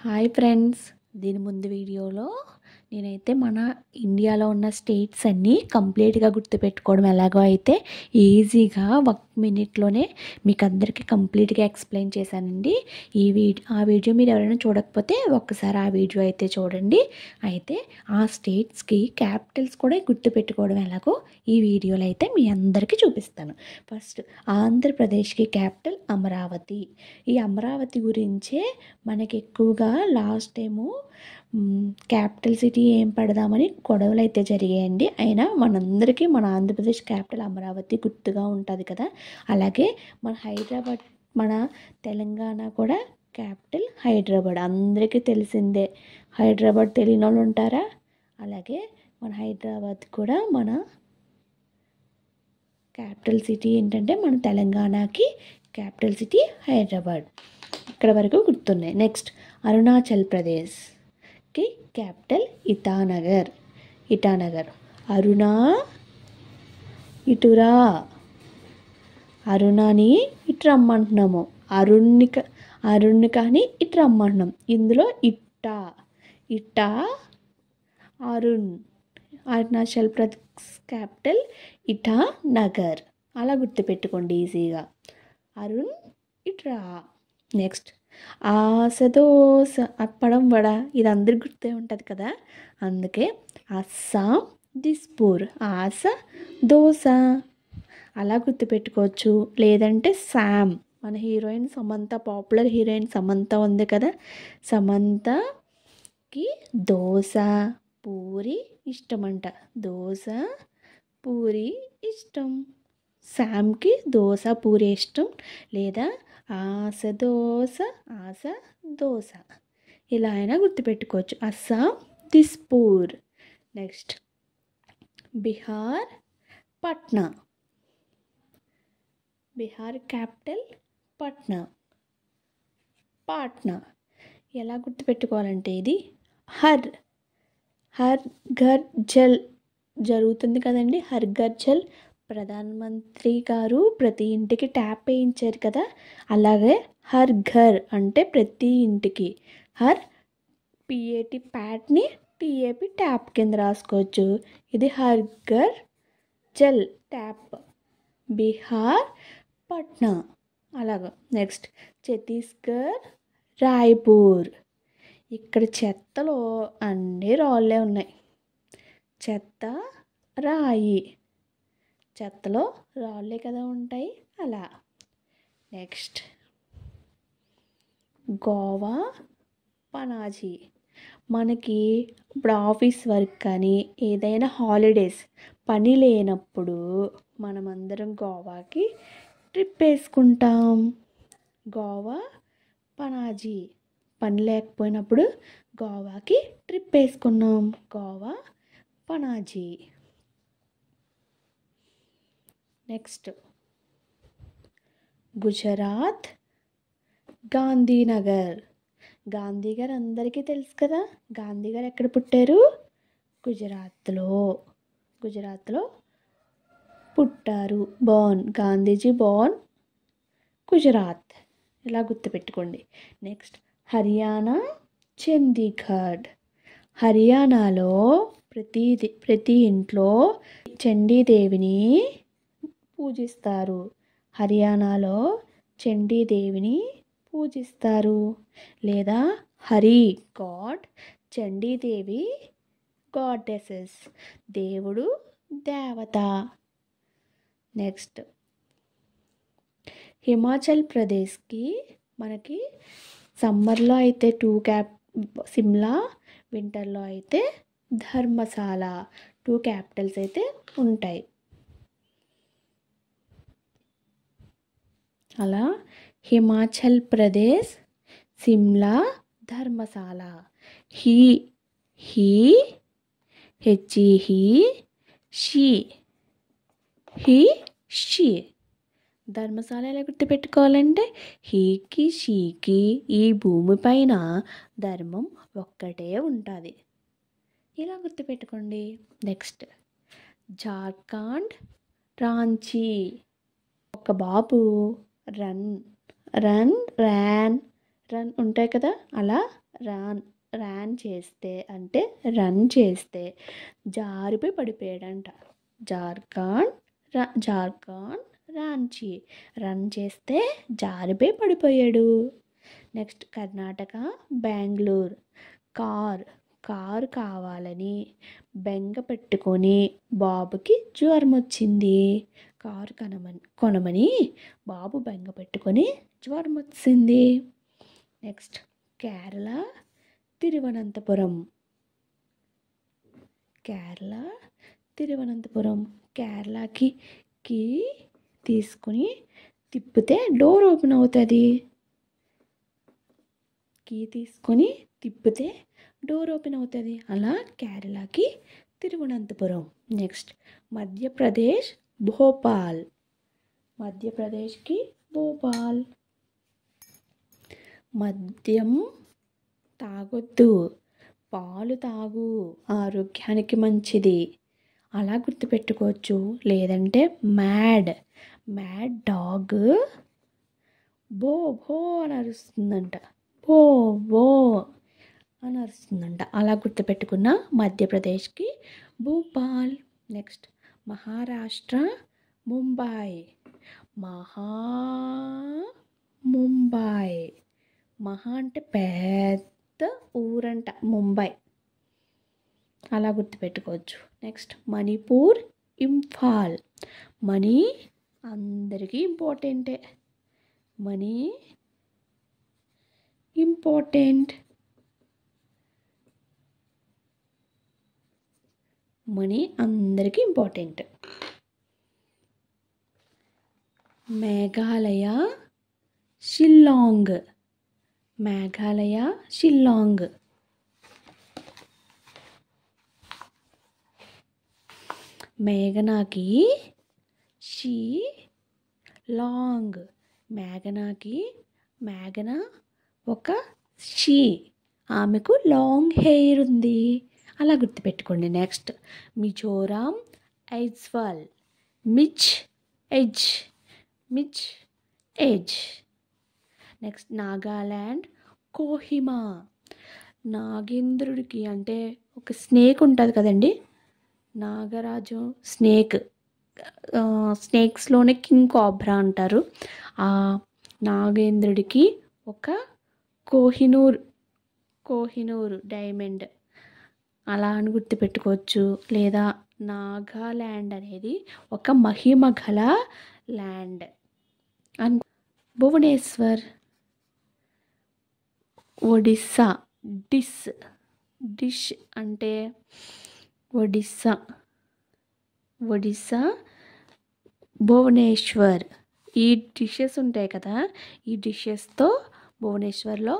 Hi friends, దీని ముందు వీడియోలో నేనైతే మన ఇండియాలో ఉన్న స్టేట్స్ అన్నీ కంప్లీట్గా గుర్తుపెట్టుకోవడం ఎలాగో అయితే ఈజీగా 1 మినిట్లోనే మీకు అందరికీ కంప్లీట్గా ఎక్స్ప్లెయిన్ చేశానండి. ఆ వీడియో మీరు ఎవరైనా చూడకపోతే ఒక్కసారి ఆ వీడియో అయితే చూడండి. అయితే ఆ స్టేట్స్కి క్యాపిటల్స్ కూడా గుర్తుపెట్టుకోవడం ఎలాగో ఈ వీడియోలో అయితే మీ అందరికీ చూపిస్తాను. ఫస్ట్ ఆంధ్రప్రదేశ్కి క్యాపిటల్ అమరావతి. ఈ అమరావతి గురించే మనకి ఎక్కువగా లాస్ట్ టైము క్యాపిటల్ సిటీ ఏం పెడదామని గొడవలు అయితే జరిగాయండి. అయినా మనందరికీ మన ఆంధ్రప్రదేశ్ క్యాపిటల్ అమరావతి గుర్తుగా ఉంటుంది కదా. అలాగే మన హైదరాబాద్, మన తెలంగాణ కూడా క్యాపిటల్ హైదరాబాద్, అందరికీ తెలిసిందే. హైదరాబాద్ తెలియని వాళ్ళు ఉంటారా? అలాగే మన హైదరాబాద్ కూడా మన క్యాపిటల్ సిటీ ఏంటంటే మన తెలంగాణకి క్యాపిటల్ సిటీ హైదరాబాద్. ఇక్కడ వరకు గుర్తున్నాయి. నెక్స్ట్ అరుణాచల్ ప్రదేశ్కి క్యాపిటల్ ఇటానగర్. అరుణా ఇటురా, అరుణని ఇటు రమ్మంటున్నాము, అరుణ్ని కానీ ఇటు రమ్మంటున్నాం. ఇందులో ఇట్టా అరుణ్. అరుణాచల్ ప్రదేశ్ క్యాపిటల్ ఇటానగర్. అలా గుర్తుపెట్టుకోండి ఈజీగా. అరుణ్ ఇట్రా. నెక్స్ట్ ఆసదోస, అప్పడం వడ. ఇది అందరికి గుర్తే ఉంటుంది కదా. అందుకే అస్సాం దిస్పూర్, ఆస దోశ. అలా గుర్తుపెట్టుకోవచ్చు. లేదంటే శామ్, మన heroine Samantha, popular heroine Samantha ఉంది కదా. సమంతకి దోశ పూరి ఇష్టం అంట. దోశ పూరి ఇష్టం. శామ్కి దోశ పూరి ఇష్టం. లేదా ఆశ దోశ. ఇలా అయినా గుర్తుపెట్టుకోవచ్చు. అస్సాం దిస్పూర్. నెక్స్ట్ బీహార్ పట్నా. బీహార్ క్యాపిటల్ పాట్నా. ఎలా గుర్తుపెట్టుకోవాలంటే ఇది హర్ ఘర్ జల్ జరుగుతుంది కదండి. హర్ ఘర్ జల్ ప్రధానమంత్రి గారు ప్రతి ఇంటికి ట్యాప్ వేయించారు కదా. అలాగే హర్ ఘర్ అంటే ప్రతి ఇంటికి. హర్ పిఏటి ప్యాట్ని టిఏపి ట్యాప్ కింద రాసుకోవచ్చు. ఇది హర్ ఘర్ జల్ ట్యాప్, బీహార్ పట్నా. అలాగా. నెక్స్ట్ ఛత్తీస్గఢ్ రాయ్పూర్. ఇక్కడ చెత్తలో అన్ని రాళ్ళే ఉన్నాయి. చెత్త రాయి, చెత్తలో రాళ్ళే కదా ఉంటాయి. అలా. నెక్స్ట్ గోవా పనాజీ. మనకి ఇప్పుడు ఆఫీస్ వర్క్ కానీ ఏదైనా హాలిడేస్ పని లేనప్పుడు మనమందరం గోవాకి ట్రిప్ వేసుకుంటాం. గోవా పనాజీ. పని లేకపోయినప్పుడు గోవాకి ట్రిప్ వేసుకున్నాం. గోవా పనాజీ. నెక్స్ట్ గుజరాత్ గాంధీనగర్. గాంధీ గారు అందరికీ తెలుసు కదా. గాంధీ గారు ఎక్కడ పుట్టారు? గుజరాత్లో పుట్టారు. గాంధీజీ బోర్న్ గుజరాత్. ఇలా గుర్తుపెట్టుకోండి. నెక్స్ట్ హర్యానా చండీగఢ్. హర్యానాలో ప్రతి ఇంట్లో చండీదేవిని పూజిస్తారు. హర్యానాలో చండీదేవిని పూజిస్తారు. లేదా హరి గాడ్, చండీదేవి గాడెసెస్, దేవుడు దేవత. నెక్స్ట్ హిమాచల్ ప్రదేశ్కి మనకి సమ్మర్లో అయితే సిమ్లా, వింటర్లో అయితే ధర్మశాల. 2 క్యాపిటల్స్ అయితే ఉంటాయి. అలా హిమాచల్ ప్రదేశ్, సిమ్లా, ధర్మశాల. షీ. ధర్మశాల ఎలా గుర్తుపెట్టుకోవాలంటే హీకి షీకి ఈ భూమిపైన ధర్మం ఒక్కటే ఉంటుంది. ఇలా గుర్తుపెట్టుకోండి. నెక్స్ట్ జార్ఖండ్ రాంచీ. ఒక బాబు రన్ ఉంటాయి కదా. అలా ర్యాన్ చేస్తే అంటే రన్ చేస్తే జారిపోయి పడిపోయాడంట. జార్ఖండ్ రాంచీ రన్ చేస్తే జారిపోయి పడిపోయాడు. నెక్స్ట్ కర్ణాటక బెంగళూరు కారు కావాలని బెంగ పెట్టుకొని బాబుకి జ్వరం వచ్చింది. కారు కొనమని బాబు బెంగ పెట్టుకొని జ్వరం వచ్చింది. నెక్స్ట్ కేరళ తిరువనంతపురం కేరళకి కీ తీసుకొని తిప్పితే డోర్ ఓపెన్ అవుతుంది. అలా కేరళకి తిరువనంతపురం. నెక్స్ట్ మధ్యప్రదేశ్కి భోపాల్. మద్యం తాగొద్దు, పాలు తాగు, ఆరోగ్యానికి మంచిది, అలా గుర్తుపెట్టుకోవచ్చు. లేదంటే మ్యాడ్ డాగ్ బో బో అని అరుస్తుందంట. అలా గుర్తుపెట్టుకున్న మధ్యప్రదేశ్కి భోపాల్. నెక్స్ట్ మహారాష్ట్ర ముంబై. మహా అంటే పెద్ద ఊరంట ముంబై, అలా గుర్తుపెట్టుకోవచ్చు. నెక్స్ట్ మణిపూర్ ఇంఫాల్. మనీ అందరికీ ఇంపార్టెంటే. Money important. మేఘాలయ షిల్లాంగ్. మేఘనాకి షిల్లాంగ్. మేఘన ఒక ఆమెకు లాంగ్ హెయిర్ ఉంది, అలా గుర్తుపెట్టుకోండి. నెక్స్ట్ మిజోరాం ఐజ్వాల్. మిచ్ ఎడ్జ్. నెక్స్ట్ నాగాల్యాండ్ కోహిమా. నాగేంద్రుడికి అంటే ఒక స్నేక్ ఉంటుంది కదండి, నాగరాజు స్నేక్స్లోనే కింగ్ కాబ్రా అంటారు. ఆ నాగేంద్రుడికి ఒక కోహినూర్ డైమండ్, అలా అని గుర్తుపెట్టుకోవచ్చు. లేదా నాగాల్యాండ్ అనేది ఒక మహిమ గల ల్యాండ్. భువనేశ్వర్ ఒడిస్సా. డిష్ అంటే ఒడిస్సా భువనేశ్వర్. ఈ డిషెస్ ఉంటాయి కదా, ఈ డిషెస్తో భువనేశ్వర్లో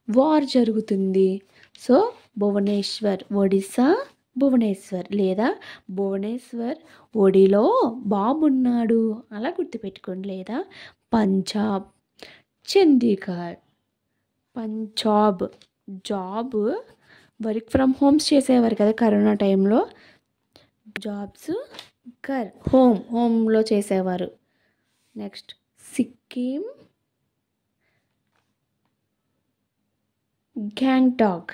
వార్ జరుగుతుంది. సో ఒడిస్సా భువనేశ్వర్, లేదా భువనేశ్వర్ ఒడిలో బాబున్నాడు, అలా గుర్తుపెట్టుకోండి. లేదా Punjab Chandigarh. Job work from homes చేసేవారు కదా కరోనా టైంలో, జాబ్స్ హోమ్లో చేసేవారు. నెక్స్ట్ సిక్కిం గ్యాంగ్టాక్.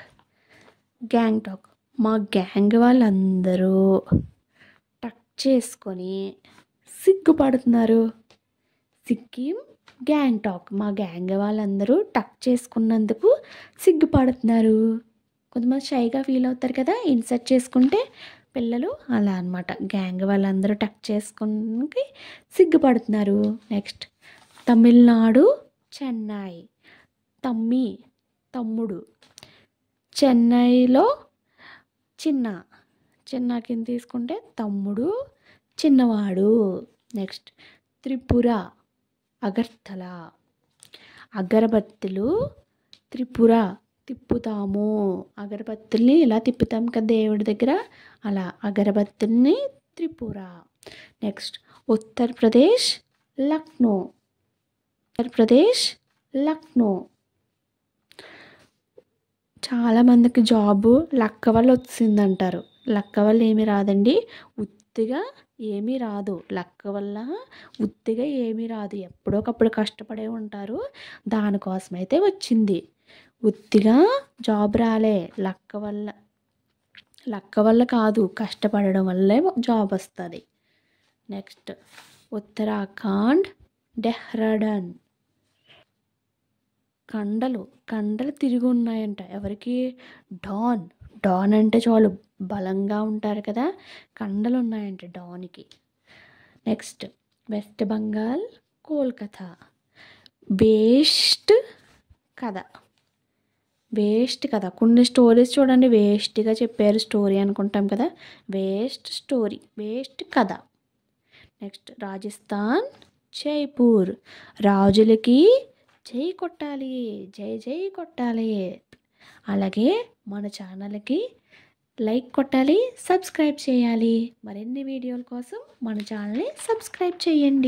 మా గ్యాంగ్ వాళ్ళందరూ టక్ చేసుకొని సిగ్గుపడుతున్నారు. సిక్కిం గ్యాంగ్టాక్. మా గ్యాంగ్ వాళ్ళందరూ టక్ చేసుకున్నందుకు సిగ్గుపడుతున్నారు. కొంతమంది షైగా ఫీల్ అవుతారు కదా ఇన్సర్ట్ చేసుకుంటే పిల్లలు, అలా అన్నమాట. గ్యాంగ్ వాళ్ళందరూ టక్ చేసుకుని సిగ్గుపడుతున్నారు. నెక్స్ట్ తమిళనాడు చెన్నై. తమ్ముడు. చెన్నైలో చిన్న కింద తీసుకుంటే తమ్ముడు చిన్నవాడు. నెక్స్ట్ త్రిపుర అగర్తల. అగరబత్తులు త్రిపుర తిప్పుతాము. అగరబత్తుల్ని ఇలా తిప్పుతాం కదా దేవుడి దగ్గర, అలా అగరబత్తుల్ని త్రిపుర. నెక్స్ట్ ఉత్తరప్రదేశ్ లక్నో. చాలామందికి జాబు లక్క వల్ల వచ్చిందంటారు. లక్క వల్ల ఏమీ రాదండి, ఉత్తిగా ఏమీ రాదు. లక్క వల్ల ఉత్తిగా ఏమీ రాదు, ఎప్పుడోకప్పుడు కష్టపడే ఉంటారు, దానికోసమైతే వచ్చింది. ఉత్తిగా జాబ్ రాలే, లక్క వల్ల కాదు, కష్టపడడం వల్లే జాబ్ వస్తుంది. నెక్స్ట్ ఉత్తరాఖండ్, డెహ్రాడూన్. కండలు తిరిగి ఉన్నాయంట. ఎవరికి? డాన్. డాన్ అంటే చాలు బలంగా ఉంటారు కదా, కండలు ఉన్నాయంట డాన్కి. నెక్స్ట్ వెస్ట్ బెంగాల్, కోల్కతా. వేస్ట్ కదా, కొన్ని స్టోరీస్ చూడండి వేస్ట్గా చెప్పారు స్టోరీ అనుకుంటాం కదా, వేస్ట్ స్టోరీ, వేస్ట్ కథ. నెక్స్ట్ రాజస్థాన్, జైపూర్. రాజులకి జై కొట్టాలి, జై జై కొట్టాలి. అలాగే మన ఛానల్కి లైక్ కొట్టాలి, సబ్స్క్రైబ్ చేయాలి. మరిన్ని వీడియోల కోసం మన ఛానల్ని సబ్స్క్రైబ్ చేయండి.